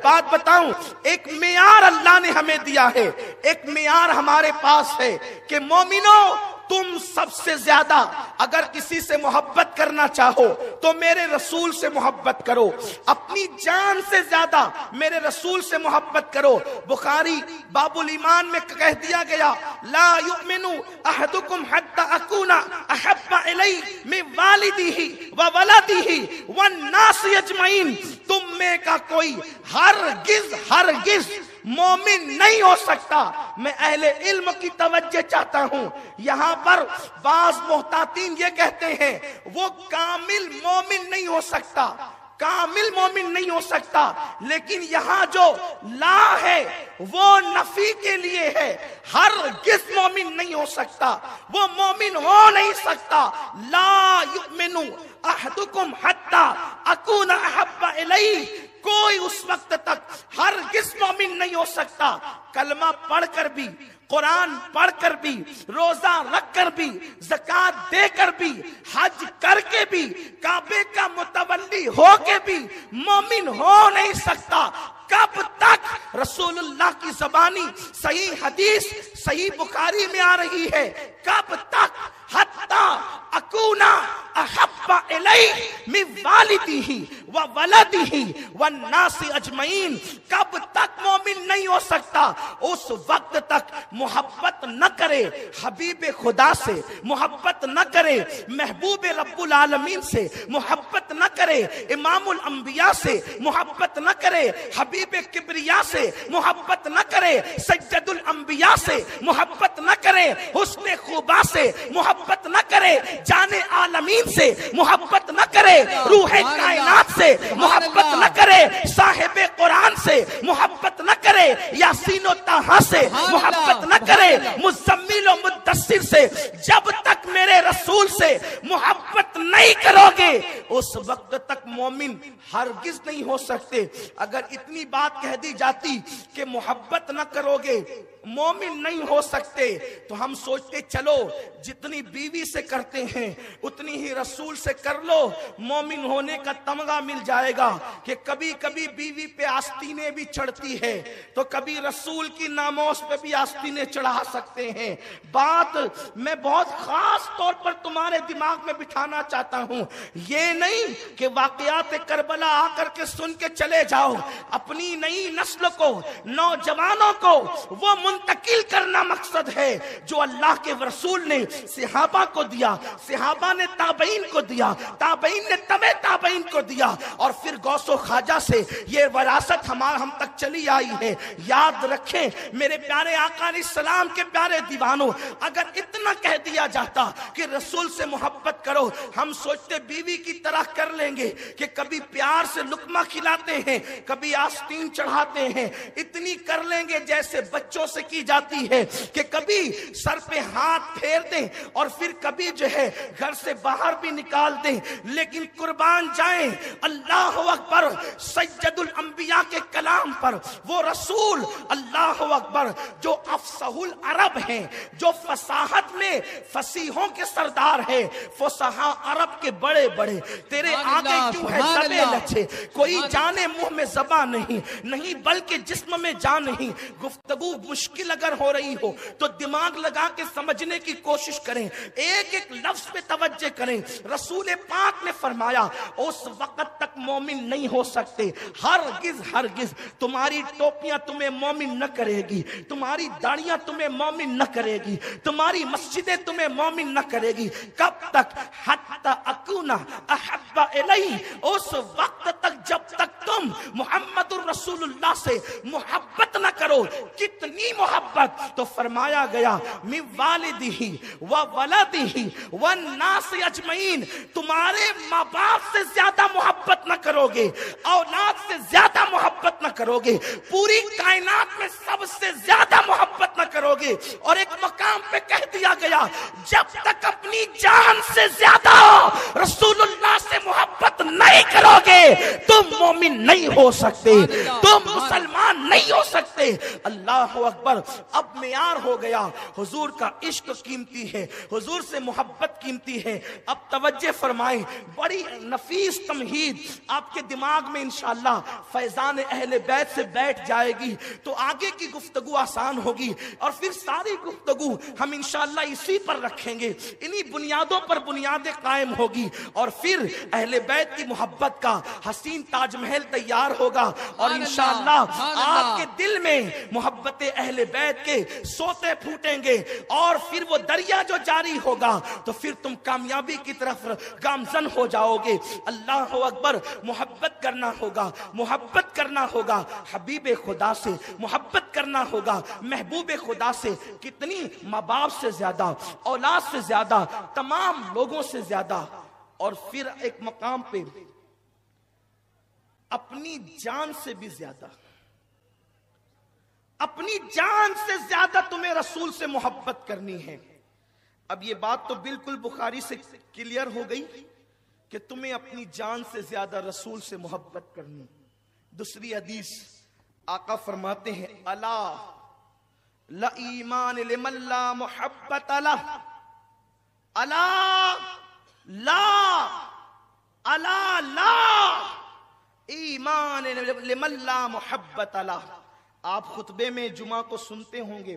بات بتاؤں، ایک معیار اللہ نے ہمیں دیا ہے، ایک معیار ہمارے پاس ہے کہ مومنوں تم سب سے زیادہ اگر کسی سے محبت کرنا چاہو تو میرے رسول سے محبت کرو، اپنی جان سے زیادہ میرے رسول سے محبت کرو۔ بخاری باب الایمان میں کہہ دیا گیا لا یؤمن احدکم حتی اکون احب الی من والدہ وولدہ والناس اجمعین، تم میں کا کوئی ہرگز مومن نہیں ہو سکتا۔ میں اہل علم کی توجہ چاہتا ہوں، یہاں پر بعض محتاطین یہ کہتے ہیں وہ کامل مومن نہیں ہو سکتا، کامل مومن نہیں ہو سکتا، لیکن یہاں جو لا ہے وہ نفی کے لیے ہے، ہرگز مومن نہیں ہو سکتا، وہ مومن ہو نہیں سکتا۔ لا یؤمن احدکم حتی اکون احب الیہ، کوئی اس وقت تک ہرگز مومن نہیں ہو سکتا کلمہ پڑھ کر بھی، قرآن پڑھ کر بھی، روزہ رکھ کر بھی، زکوٰۃ دے کر بھی، حج کر کے بھی، کعبے کا متولی ہو کے بھی مومن ہو نہیں سکتا۔ کب تک؟ رسول اللہ کی زبانی صحیح حدیث صحیح بخاری میں آ رہی ہے، کب تک؟ حتی اکونا احب الیہ من والدہ وولدہ والناس اجمعین، کب تک مومن نہیں ہو سکتا؟ اس وقت تک محبت نہ کرے حبیب خدا سے، محبت نہ کرے محبوب رب العالمین سے، محبت نہ کرے امام الانبیاء سے، محبت نہ کرے حبیب کبریا سے، محبت نہ کرے سید الانبیاء سے، محبت نہ کرے حسن خوبا سے، محبت نہ کرے جان عالمین سے، محبت نہ کرے روح کائنات سے، محبت نہ کرے صاحب قرآن سے، محبت نہ کرے یاسین و طٰہٰ سے، محبت نہ کرے مزمل و مدثر سے۔ جب تک میرے رسول سے محبت نہیں کرو گے اس وقت تک مومن ہرگز نہیں ہو سکتے۔ اگر اتنی بات کہہ دی جاتی کہ محبت نہ کرو گے مومن نہیں ہو سکتے تو ہم سوچتے چلو جتنی بیوی سے کرتے ہیں اتنی ہی رسول سے کر لو، مومن ہونے کا تمغہ مل جائے گا۔ کہ کبھی کبھی بیوی پہ آستینیں بھی چڑھتی ہے تو کبھی رسول کی ناموس پہ بھی آستینیں چڑھا سکتے ہیں۔ بات میں بہت خاص طور پر تمہارے دماغ میں بٹھانا چاہتا ہوں، یہ نہیں کہ واقعات کربلا آ کر کے سن کے چلے جاؤ، اپنی نئی نسل کو، نوجوانوں کو وہ منتقل کرنا مقصد ہے جو اللہ کے رسول نے صحابہ کو دیا، صحابہ نے تابعین کو دیا، تابعین نے تبع تابعین کو دیا، اور پھر غوث و خواجہ سے یہ وراثت ہم تک چلی آئی ہے۔ یاد رکھیں میرے پیارے آقا علیہ السلام کے پیارے دیوانوں، اگر اتنا کہہ دیا جاتا کہ رسول سے محبت کرو، ہم سوچتے بیوی کی طرح کر لیں گے کہ کبھی پیار سے لقمہ کھلاتے ہیں، کبھی آستین چڑھاتے ہیں، اتنی کر لیں گے جیسے بچوں سے کی جاتی ہے کہ کبھی سر پہ ہاتھ پھیر دیں اور پھر کبھی جو ہے گھر سے باہر بھی نکال دیں۔ لیکن قربان جائیں اللہ اکبر سید الانبیاء کے کلام پر، وہ رسول اللہ اکبر جو افصح العرب ہیں، جو فصاحت میں فصیحوں کے سردار ہیں، فصحاء عرب کے بڑے بڑے، تیرے آگے کیوں ہے زبے لچھے، کوئی جانے منہ میں زبان نہیں بلکہ جسم میں جان نہیں۔ گفتگو مشکل اگر ہو رہی ہو تو دماغ لگا کے سمجھنے کی کوشش کریں، ایک ایک لفظ پہ توجہ کریں۔ رسول پاک نے فرمایا اس وقت تک مومن نہیں ہو سکتے، ہرگز تمہاری ٹوپیاں تمہیں مومن نہ کرے گی، تمہاری داڑیاں تمہیں مومن نہ کرے گی، تمہاری مسجدیں تمہیں مومن نہ کرے گی۔ کب تک؟ حتی اکونا احب الیہ، اس وقت تک جب تک تم محمد الرسول اللہ سے محبت نہ کرو۔ کتنی محبت؟ تو فرمایا گیا من والدہ وولدہ والناس اجمعین، تمہارے ماں باپ سے زیادہ محبت نہ کرو گے، اولاد سے زیادہ محبت نہ کرو گے، پوری کائنات میں سب سے زیادہ محبت نہ کرو گے۔ اور ایک مقام پہ کہہ دیا گیا جب تک اپنی جان سے زیادہ رسول اللہ سے محبت نہیں کرو گے تم مومن نہیں ہو سکتے، تم مسلمان نہیں ہو سکتے۔ سے اللہ اکبر اب معیار ہو گیا. حضور کا عشق قیمتی ہے, حضور سے محبت قیمتی ہے. اب توجہ فرمائیں, بڑی نفیس تمہید آپ کے دماغ میں انشاءاللہ فیضان اہل بیت سے بیٹھ جائے گی تو آگے کی گفتگو آسان ہوگی, اور پھر ساری گفتگو ہم انشاءاللہ اسی پر رکھیں گے, انہی بنیادوں پر بنیادیں قائم ہوگی, اور پھر اہل بیت کی محبت کا حسین تاج محل تیار ہوگا, اور انشاءاللہ آپ کے دل میں محبت اہل بیت کے سوتے پھوٹیں گے, اور پھر وہ دریا جو جاری ہوگا تو پھر تم کامیابی کی طرف گامزن ہو جاؤ گے. اللہ اکبر, محبت کرنا ہوگا, محبت کرنا ہوگا حبیب خدا سے, محبت کرنا ہوگا محبوب خدا سے. کتنی ماں باپ سے زیادہ, اولاد سے زیادہ, تمام لوگوں سے زیادہ, اور پھر ایک مقام پہ اپنی جان سے بھی زیادہ, اپنی جان سے زیادہ تمہیں رسول سے محبت کرنی ہے. اب یہ بات تو بالکل بخاری سے کلیئر ہو گئی کہ تمہیں اپنی جان سے زیادہ رسول سے محبت کرنی. دوسری حدیث آقا فرماتے ہیں, الا لا ایمان لمن لا محبت لہ, الا لا ایمان لمن لا محبت لہ. آپ خطبے میں جمعہ کو سنتے ہوں گے,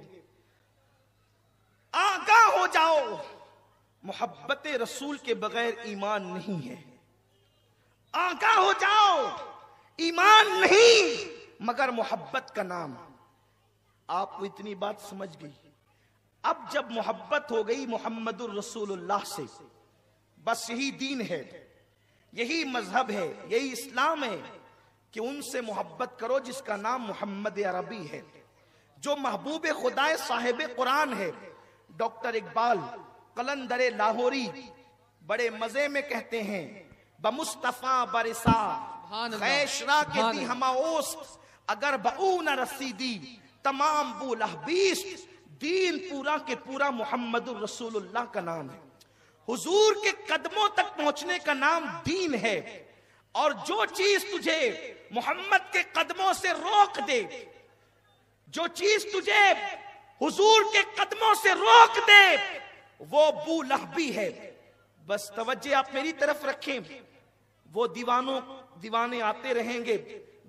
آگاہ ہو جاؤ محبت رسول کے بغیر ایمان نہیں ہے. آگاہ ہو جاؤ, ایمان نہیں مگر محبت کا نام. آپ کو اتنی بات سمجھ گئی. اب جب محبت ہو گئی محمد الرسول اللہ سے, بس یہی دین ہے, یہی مذہب ہے, یہی اسلام ہے کہ ان سے محبت کرو جس کا نام محمد عربی ہے, جو محبوب خدا صاحب قرآن ہے. ڈاکٹر اقبال قلندر لاہوری بڑے مزے میں کہتے ہیں, بمصطفیٰ برسا خیشرا کے دی ہما اوست, اگر بہو نہ رسیدی تمام بولہ بیست. دین پورا کے پورا محمد الرسول اللہ کا نام ہے. حضور کے قدموں تک پہنچنے کا نام دین ہے, اور جو چیز تجھے محمد کے قدموں سے روک دے, جو چیز تجھے حضور کے قدموں سے روک دے, وہ بو لہبی ہے. بس توجہ آپ میری طرف رکھیں, وہ دیوانے آتے رہیں گے,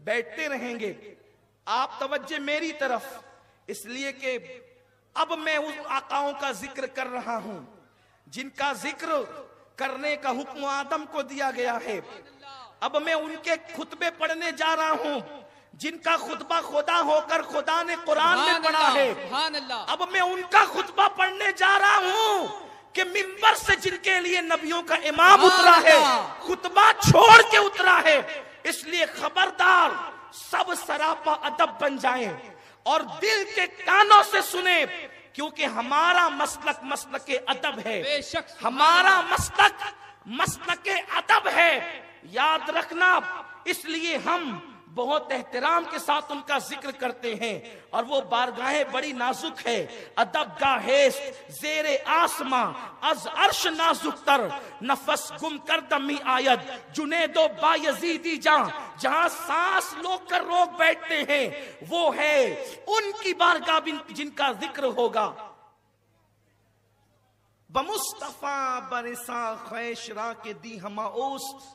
بیٹھتے رہیں گے, آپ توجہ میری طرف, اس لیے کہ اب میں ان آقاؤں کا ذکر کر رہا ہوں جن کا ذکر کرنے کا حکم آدم کو دیا گیا ہے. اب میں ان کے خطبے پڑھنے جا رہا ہوں جن کا خطبہ خدا ہو کر خدا نے قرآن میں پڑھا ہے. اب میں ان کا خطبہ پڑھنے جا رہا ہوں کہ منبر سے جن کے لیے نبیوں کا امام اترا ہے, خطبہ چھوڑ کے اترا ہے. اس لیے خبردار, سب سراپا ادب بن جائیں اور دل کے کانوں سے سنیں, کیونکہ ہمارا مسلک مسلک ادب ہے, ہمارا مسلک مسلک ادب ہے. یاد رکھنا, اس لیے ہم بہت احترام کے ساتھ ان کا ذکر کرتے ہیں, اور وہ بارگاہیں بڑی نازک ہے. ادب گاہیس زیر آسماں از عرش نازک تر, نفس گم کر دمی آید جنید و بایزیدی جان. جہاں سانس لوگ کر روک بیٹھتے ہیں وہ ہے ان کی بارگاہ جن کا ذکر ہوگا. بمصطفیٰ برسا خیشرا کے دی ہما اوست,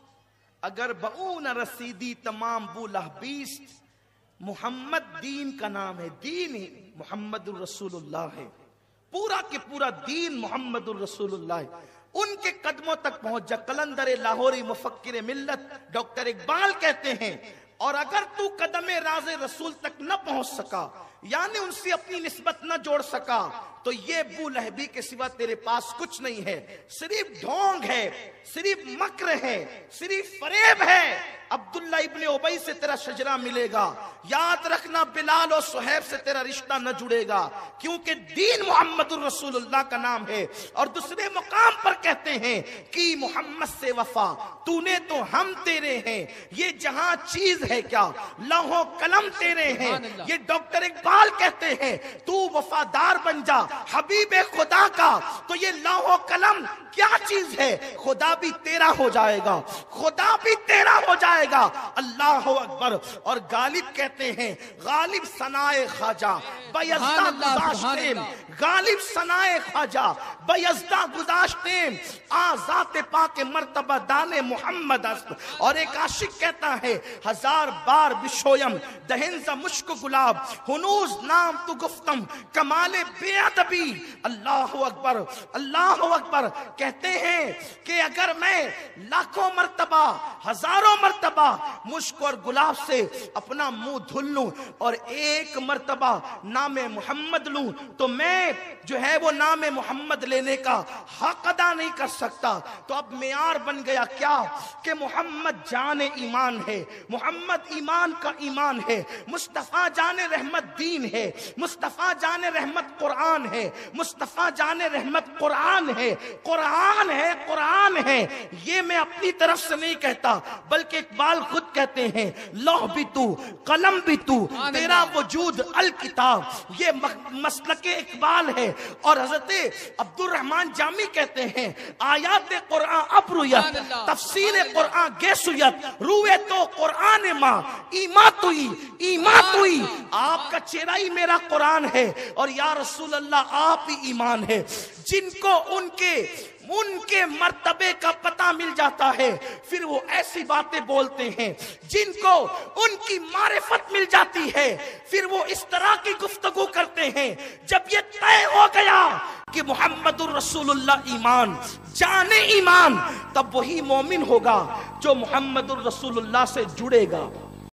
اگر بہو نہ رسیدی تمام بولہ بیست. محمد دین کا نام ہے, دین محمد الرسول اللہ ہے, پورا کے پورا دین محمد الرسول اللہ ہے. ان کے قدموں تک پہنچ جا. قلندر لاہوری مفکر ملت ڈاکٹر اقبال کہتے ہیں, اور اگر تو قدم راز رسول تک نہ پہنچ سکا, یعنی ان سے اپنی نسبت نہ جوڑ سکا, تو یہ بو لہبی کے سوا تیرے پاس کچھ نہیں ہے. صرف ڈھونگ ہے, صرف مکر ہے, صرف فریب ہے. عبداللہ ابن ابی سے تیرا شجرہ ملے گا. یاد رکھنا, بلال اور صہیب سے تیرا رشتہ نہ جڑے گا, کیونکہ دین محمد الرسول اللہ کا نام ہے. اور دوسرے مقام پر کہتے ہیں کہ محمد سے وفا تو نے تو ہم تیرے ہیں, یہ جہاں چیز ہے کیا لوح و قلم تیرے ہیں. یہ ڈاکٹر اقبال کہتے ہیں تو وفادار بن جا حبیب خدا کا, تو یہ لوح و قلم کیا چیز ہے, خدا بھی تیرا ہو جائے گا, خدا بھی تیرا ہو جائے گا۔ اللہ اکبر۔ اور غالب کہتے ہیں غالب ثنائے خواجہ بیزدہ گذاشتیم، غالب ثنائے خواجہ بیزدہ گذاشتیم، ذات پاک مرتبہ دان محمد است۔ اور ایک عاشق کہتا ہے ہزار بار بشویم دہن ز مشک گلاب، ہنوز نام تو گفتم کمال بے ادبی۔ اللہ اکبر، اللہ اکبر۔ کہتے ہیں کہ اگر میں لاکھوں مرتبہ ہزاروں مرتبہ مشک اور گلاب سے اپنا منہ دھل لوں اور ایک مرتبہ نام محمد لوں تو میں جو ہے وہ نام محمد لینے کا حق ادا نہیں کر سکتا۔ تو اب معیار بن گیا کیا کہ محمد جان ایمان ہے، محمد ایمان کا ایمان ہے، مصطفیٰ جان رحمت دین ہے، مصطفیٰ جان رحمت قرآن ہے، مصطفیٰ جان رحمت قرآن ہے، قرآن ہے، قرآن ہے۔ یہ میں اپنی طرف سے نہیں کہتا بلکہ اقبال خود کہتے ہیں لوح بھی تو قلم بھی تو تیرا وجود الکتاب۔ یہ مسلک اقبال ہے۔ اور حضرت عبد الرحمن جامی کہتے ہیں آیات قرآن ابرویت تفسیر قرآن گیسویت روئے تو قرآن ماں ایماں توئی ایماں توئی۔ آپ کا چہرہ ہی میرا قرآن ہے اور یا رسول اللہ آپ ہی ایمان ہے۔ جن کو ان کے مرتبے کا پتہ مل جاتا ہے پھر وہ ایسی باتیں بولتے ہیں، جن کو ان کی معرفت مل جاتی ہے پھر وہ اس طرح کی گفتگو کرتے ہیں۔ جب یہ طے ہو گیا کہ محمد الرسول اللہ ایمان جان ایمان، تب وہی مومن ہوگا جو محمد الرسول اللہ سے جڑے گا۔